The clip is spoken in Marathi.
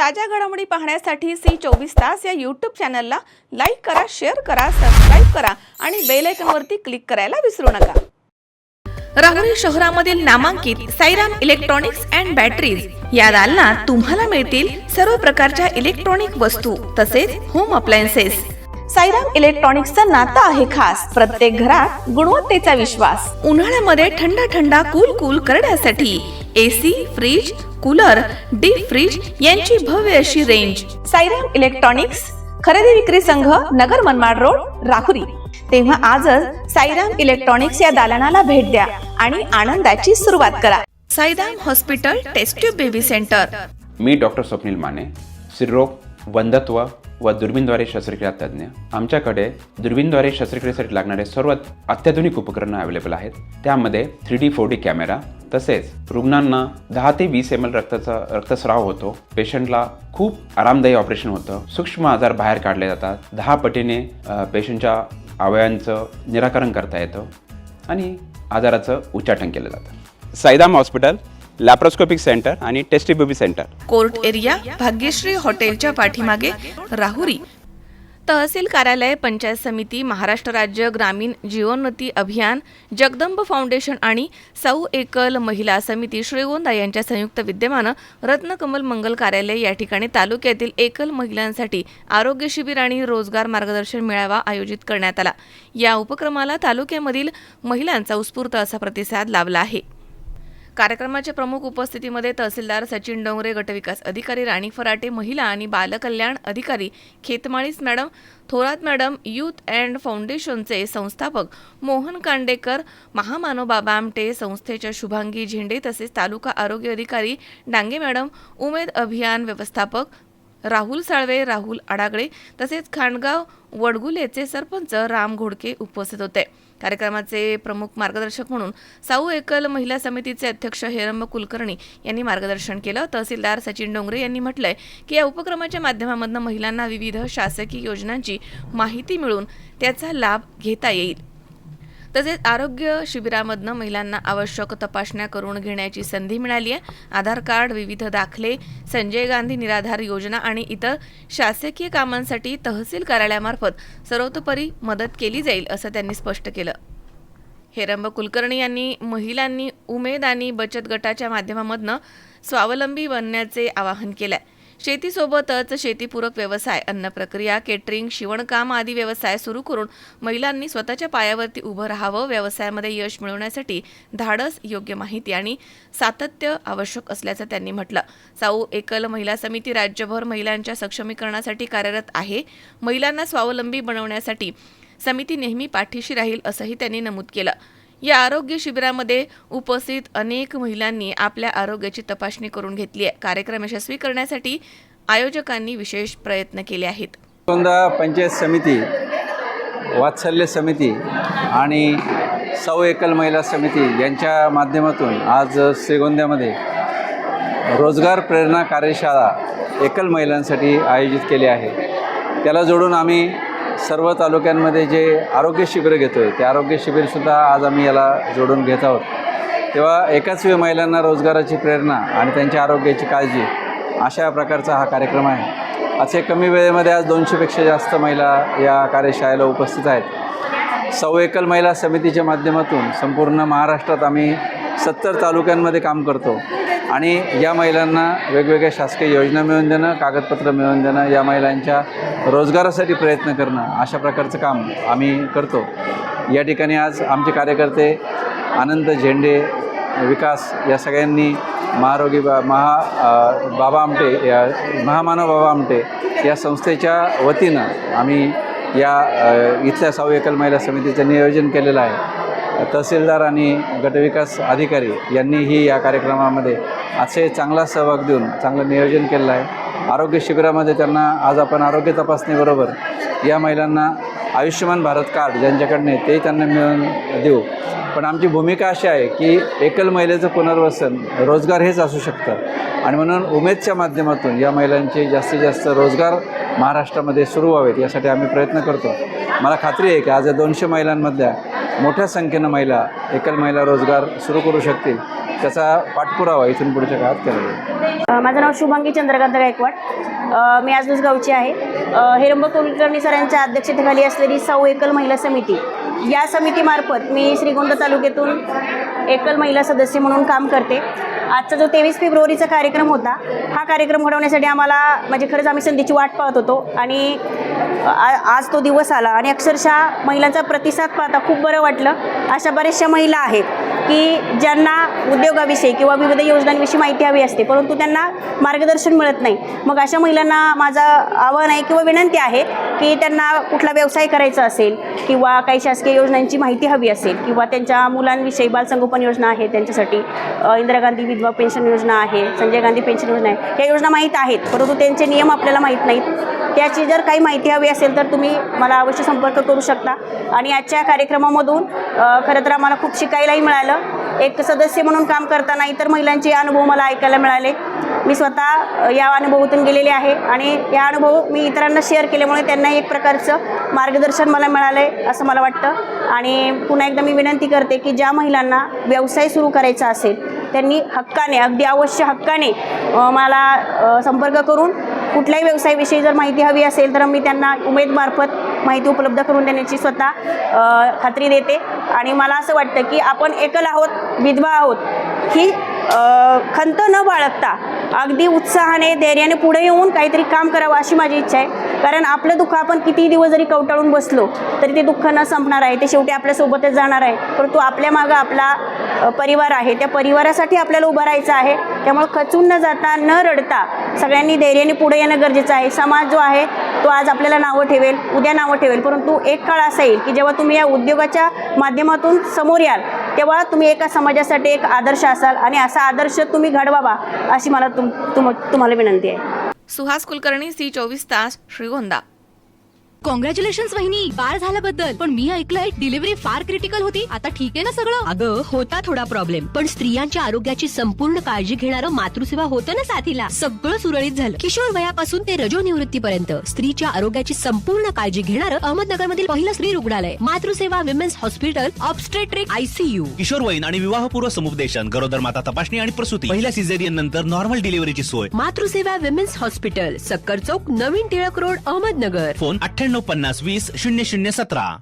ताज्या घडामोडी पाहण्यासाठी C24 या यूट्यूब चॅनलला लाईक करा, शेअर करा, सबस्क्राईब करा आणि बेल आयकॉनवरती क्लिक करायला विसरू नका। राहुरी शहरामधील नामांकित साईराम इलेक्ट्रॉनिक्स अँड बॅटरीज या दालनात तुम्हाला मिळतील सर्व प्रकारच्या इलेक्ट्रॉनिक वस्तू तसेच होम अप्लायन्सेस। साईराम इलेक्ट्रॉनिक्सचं नातं आहे खास, प्रत्येक घरात गुणवत्तेचा विश्वास। उन्हाळ्यामध्ये थंड कूल करण्यासाठी AC, fridge, cooler, deep freeze यांची भव्य अशी रेंज। साईराम इलेक्ट्रॉनिक्स खरेदी विक्री संघ, नगर मनमाड रोड, राहुरी। तेव्हा आजच साईराम इलेक्ट्रॉनिक्स या दालनाला भेट द्या आणि आनंदाची सुरुवात करा। Sairam hospital test tube baby centre. मी डॉक्टर स्वप्नील माने, स्त्रीरोग, वंध्यत्व व दुर्बीणद्वारे शस्त्रक्रिया तज्ञ। आमच्याकडे दुर्बीणद्वारे शस्त्रक्रियेसाठी लागणारे सर्व अत्याधुनिक उपकरणं अवेलेबल आहेत। त्यामध्ये 3D 4D कॅमेरा, तसेच रुग्णांना 10 ते 20 ml रक्तस्राव होतो। पेशंटला खूप आरामदायी ऑपरेशन होतं। सूक्ष्म आजार बाहेर काढले जातात। 10 पटीने पेशंटच्या अवयवांचं निराकरण करता येतं आणि आजाराचं उच्चाटन केलं जातं। साईराम हॉस्पिटल, लॅप्रोस्कोपिक सेंटर आणि test baby centre, court area, Bhagyashree हॉटेलच्या पाठीमागे, राहुरी। तहसील कार्यालय, पंचायत समिती, महाराष्ट्र राज्य ग्रामीण जीवनोन्नती अभियान, जगदंब फाउंडेशन आणि सौ एकल महिला समिती श्रीगोंदा यांच्या संयुक्त विद्यमानं रत्नकमल मंगल कार्यालय या ठिकाणी तालुक्यातील एकल महिलांसाठी आरोग्य शिबिर आणि रोजगार मार्गदर्शन मेळावा आयोजित करण्यात आला। या उपक्रमाला तालुक्यामधील महिलांचा उत्स्फूर्त असा प्रतिसाद लाभला आहे। कार्यक्रमाच्या प्रमुख उपस्थितीमध्ये तहसीलदार सचिन डोंगरे, गटविकास अधिकारी राणी फराटे, महिला आणि बालकल्याण अधिकारी Khetmalis madam, Thorat madam, youth and फाउंडेशनचे संस्थापक मोहन कांडेकर, महामानव बाबा आमटे संस्थेच्या शुभांगी झेंडे, तसेच तालुका आरोग्य अधिकारी डांगे मॅडम, उमेद अभियान व्यवस्थापक राहुल साळवे, राहुल आडागळे, तसेच खांडगाव वडगुलेचे सरपंच राम घोडके उपस्थित होते। कार्यक्रमाचे प्रमुख मार्गदर्शक म्हणून सौ एकल महिला समितीचे अध्यक्ष हेरंब कुलकर्णी यांनी मार्गदर्शन केलं। तहसीलदार सचिन डोंगरे यांनी म्हटलंय की या उपक्रमाच्या माध्यमातून महिलांना विविध शासकीय योजनांची माहिती मिळून त्याचा लाभ घेता येईल। तसेच आरोग्य शिबिरामधनं महिलांना आवश्यक तपासण्या करून घेण्याची संधी मिळाली आहे। आधार कार्ड, विविध दाखले, संजय गांधी निराधार योजना आणि इतर शासकीय कामांसाठी तहसील कार्यालयामार्फत सर्वतोपरी मदत केली जाईल असं त्यांनी स्पष्ट केलं। हेरंब कुलकर्णी यांनी महिलांनी उमेद आणि बचत गटाच्या माध्यमामधनं स्वावलंबी बनण्याचे आवाहन केलंय। शेतीसोबतच शेतीपूरक व्यवसाय, अन्न प्रक्रिया, केटरिंग, शिवणकाम आदी व्यवसाय सुरू करून महिलांनी स्वतःच्या पायावरती उभं राहावं। व्यवसायामध्ये यश मिळवण्यासाठी धाडस, योग्य माहिती आणि सातत्य आवश्यक असल्याचं त्यांनी म्हटलं। सौ एकल महिला समिती राज्यभर महिलांच्या सक्षमीकरणासाठी कार्यरत आहे। महिलांना स्वावलंबी बनवण्यासाठी समिती नेहमी पाठीशी राहील असंही त्यांनी नमूद केलं। या आरोग्य शिबिरामध्ये उपस्थित अनेक महिलांनी आपल्या आरोग्याची तपासणी करून घेतली आहे। कार्यक्रम यशस्वी करण्यासाठी आयोजकांनी विशेष प्रयत्न केले आहेत। श्रीगोंदा पंचायत समिती, वात्सल्य समिती आणि सौ एकल महिला समिती यांच्या माध्यमातून आज श्रीगोंद्यामध्ये रोजगार प्रेरणा कार्यशाळा एकल महिलांसाठी आयोजित केली आहे। त्याला जोडून आम्ही सर्व तालुक्यांमध्ये जे आरोग्य शिबिर घेतो आहे ते आरोग्य शिबिरसुद्धा आज आम्ही याला जोडून घेत आहोत। तेव्हा एकाच वेळी महिलांना रोजगाराची प्रेरणा आणि त्यांच्या आरोग्याची काळजी अशा प्रकारचा हा कार्यक्रम आहे। असे कमी वेळेमध्ये आज 200पेक्षा जास्त महिला या कार्यशाळेला उपस्थित आहेत। सौ एकल महिला समितीच्या माध्यमातून संपूर्ण महाराष्ट्रात आम्ही 70 तालुक्यांमध्ये काम करतो आणि या महिलांना वेगवेगळ्या शासकीय योजना मिळवून देणं, कागदपत्र मिळवून देणं, या महिलांच्या रोजगारासाठी प्रयत्न करणं अशा प्रकारचं काम आम्ही करतो। या ठिकाणी आज आमचे कार्यकर्ते आनंद झेंडे, विकास या सगळ्यांनी महामानव बाबा आमटे या संस्थेच्या वतीनं आम्ही या इथल्या सौ एकल महिला समितीचं नियोजन केलेलं आहे। तहसीलदार आणि गटविकास अधिकारी यांनीही या कार्यक्रमामध्ये असे चांगला सहभाग देऊन चांगलं नियोजन केलेलं आहे। आरोग्य शिबिरामध्ये त्यांना आज आपण आरोग्य तपासणीबरोबर या महिलांना आयुष्यमान भारत कार्ड ज्यांच्याकडनं आहे ते त्यांना मिळवून देऊ। पण आमची भूमिका अशी आहे की एकल महिलेचं पुनर्वसन रोजगार हेच असू शकतं आणि म्हणून उमेदच्या माध्यमातून या महिलांचे जास्तीत जास्त रोजगार महाराष्ट्रामध्ये सुरू व्हावेत यासाठी आम्ही प्रयत्न करतो। मला खात्री आहे की आज या 200 महिलांमधल्या मोठ्या संख्येनं महिला एकल महिला रोजगार सुरू करू शकतील त्याचा पाठपुरावा इथून पुढच्या काळात केला जाईल. माझं नाव शुभांगी चंद्रकांत गायकवाड. मी आजूच गावची आहे. हेरंब कुलकर्णी सरांच्या अध्यक्षतेखाली असलेली सौ एकल महिला समिती, या समितीमार्फत मी श्रीगोंदा तालुक्यातून एकल महिला सदस्य म्हणून काम करते. आजचा जो 23 फेब्रुवारीचा कार्यक्रम होता, हा कार्यक्रम घडवण्यासाठी आम्हाला म्हणजे खरंच आम्ही संधीची वाट पाहत होतो आणि आज तो दिवस आला आणि अक्षरशः महिलांचा प्रतिसाद पाहता खूप बरं वाटलं. अशा बऱ्याचशा महिला आहेत की ज्यांना उद्योगाविषयी किंवा विविध योजनांविषयी माहिती हवी असते, परंतु त्यांना मार्गदर्शन मिळत नाही. मग अशा महिलांना माझं आव्हान आहे किंवा विनंती आहे की त्यांना कुठला व्यवसाय करायचा असेल किंवा काही शासकीय योजनांची माहिती हवी असेल किंवा त्यांच्या मुलांविषयी बालसंगोपन योजना आहे त्यांच्यासाठी, इंदिरा गांधी विधवा पेन्शन योजना आहे, संजय गांधी पेन्शन योजना आहे, ह्या योजना माहीत आहेत परंतु त्यांचे नियम आपल्याला माहीत नाहीत. त्याची जर काही माहिती हवी असेल तर तुम्ही मला अवश्य संपर्क करू शकता. आणि आजच्या कार्यक्रमामधून खरं तर आम्हाला खूप शिकायलाही मिळालं. एक सदस्य म्हणून काम करताना इतर महिलांचे अनुभव मला ऐकायला मिळाले. मी स्वतः या अनुभवातून गेलेले आहे आणि या अनुभव मी इतरांना शेअर केल्यामुळे त्यांना एक प्रकारचं मार्गदर्शन मला मिळालं आहे असं मला वाटतं. आणि पुन्हा एकदा मी विनंती करते की ज्या महिलांना व्यवसाय सुरू करायचा असेल त्यांनी हक्काने, अगदी अवश्य हक्काने मला संपर्क करून कुठल्याही व्यवसायाविषयी जर माहिती हवी असेल तर मी त्यांना उमेदमार्फत माहिती उपलब्ध करून देण्याची स्वतः खात्री देते. आणि मला असं वाटतं की आपण एकल आहोत, विधवा आहोत, ही खंत न बाळगता अगदी उत्साहाने, धैर्याने पुढे येऊन काहीतरी काम करावं अशी माझी इच्छा आहे. कारण आपलं दुःख आपण कितीही दिवस जरी कवटाळून बसलो तरी ते दुःख न संपणार आहे, ते शेवटी आपल्यासोबतच जाणार आहे. परंतु आपल्या मागं आपला परिवार आहे, त्या परिवारासाठी आपल्याला उभं राहायचं आहे. त्यामुळे खचून न जाता, न रडता सगळ्यांनी धैर्याने पुढे येणं गरजेचं आहे. समाज जो आहे तो आज आपल्याला नावं ठेवेल, उद्या नावं ठेवेल, परंतु एक काळ असा येईल की जेव्हा तुम्ही या उद्योगाच्या माध्यमातून समोर याल तेव्हा तुम्ही एका समाजासाठी एक आदर्श असाल आणि असा आदर्श तुम्ही घडवावा अशी मला तुम्हाला विनंती आहे. सुहास कुलकर्णी, C24 तास, श्रीगोंदा. कॉंग्रॅच्युलेशन्स वहिनी, बाळ झाल्याबद्दल. पण मी ऐकलंय डिलिव्हरी फार क्रिटिकल होती. आता ठीक आहे ना सगळं? अगं होता थोडा प्रॉब्लेम, पण स्त्रियांच्या आरोग्याची संपूर्ण काळजी घेणारं मातृसेवा होतं ना साथीला. सगळं सुरळीत झालं. किशोर वयापासून ते रजोनिवृत्तीपर्यंत स्त्रीच्या आरोग्याची संपूर्ण काळजी घेणारं अहमदनगरमधील पहिलं स्त्री रुग्णालय Matruseva women's hospital, obstetric ICU. किशोरवयीन आणि विवाहपूर्व समुपदेशन, गरोदर माता तपासणी आणि प्रसूती, पहिल्या सिझेरियन नंतर नॉर्मल डिलिव्हरीची सोय. मातृसेवा विमेन्स हॉस्पिटल, सक्कर चौक, नवीन टिळक रोड, अहमदनगर. फोन 9850 20 0017.